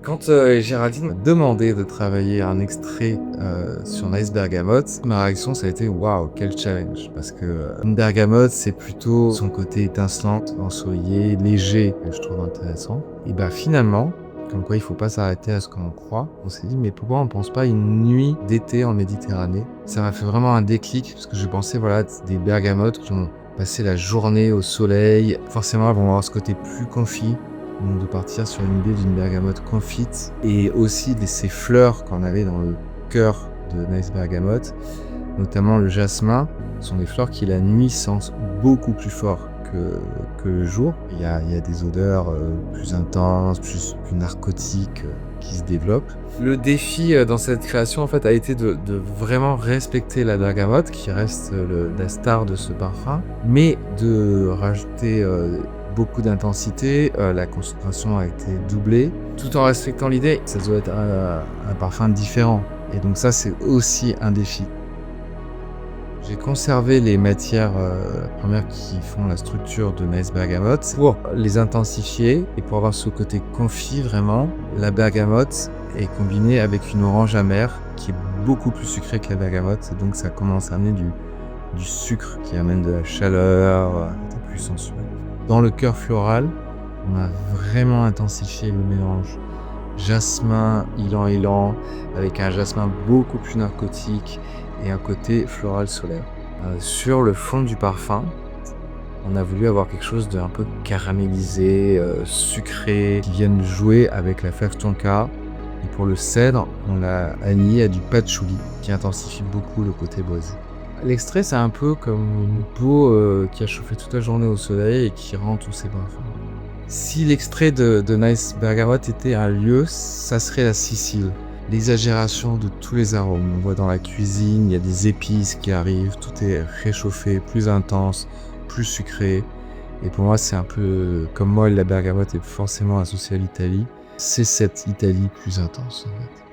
Quand, Géraldine m'a demandé de travailler un extrait, sur Nice Bergamote, ma réaction ça a été: «Waouh, quel challenge!» parce que, une bergamote, c'est plutôt son côté étincelante, ensoleillé, léger que je trouve intéressant et bah, finalement, comme quoi il faut pas s'arrêter à ce qu'on croit, on s'est dit: «Mais pourquoi on pense pas une nuit d'été en Méditerranée?» Ça m'a fait vraiment un déclic parce que je pensais, voilà, des bergamotes qui ont passé la journée au soleil, forcément elles vont avoir ce côté plus confit. Donc de partir sur une idée d'une bergamote confite et aussi ces fleurs qu'on avait dans le cœur de Nice Bergamote, notamment le jasmin, sont des fleurs qui la nuit sentent beaucoup plus fort que le jour. Il y a des odeurs plus intenses, plus narcotiques qui se développent. Le défi dans cette création en fait a été de vraiment respecter la bergamote qui reste la star de ce parfum, mais de rajouter beaucoup d'intensité, la concentration a été doublée, tout en respectant l'idée, ça doit être un parfum différent et donc ça, c'est aussi un défi. J'ai conservé les matières, premières qui font la structure de Nice Bergamote pour les intensifier et pour avoir ce côté confit vraiment. La bergamote est combinée avec une orange amère qui est beaucoup plus sucrée que la bergamote et donc ça commence à amener du sucre qui amène de la chaleur, un peu plus sensuel. Dans le cœur floral, on a vraiment intensifié le mélange jasmin, ylang-ylang, avec un jasmin beaucoup plus narcotique et un côté floral solaire. Sur le fond du parfum, on a voulu avoir quelque chose d'un peu caramélisé, sucré, qui vienne jouer avec la fève tonka. Et pour le cèdre, on l'a aligné à du patchouli, qui intensifie beaucoup le côté boisé. L'extrait, c'est un peu comme une peau qui a chauffé toute la journée au soleil et qui rend tous ses parfums. Si l'extrait de Nice Bergamote était un lieu, ça serait la Sicile. L'exagération de tous les arômes. On voit dans la cuisine, il y a des épices qui arrivent, tout est réchauffé, plus intense, plus sucré. Et pour moi, c'est un peu comme moi, la bergamote est forcément associée à l'Italie. C'est cette Italie plus intense en fait.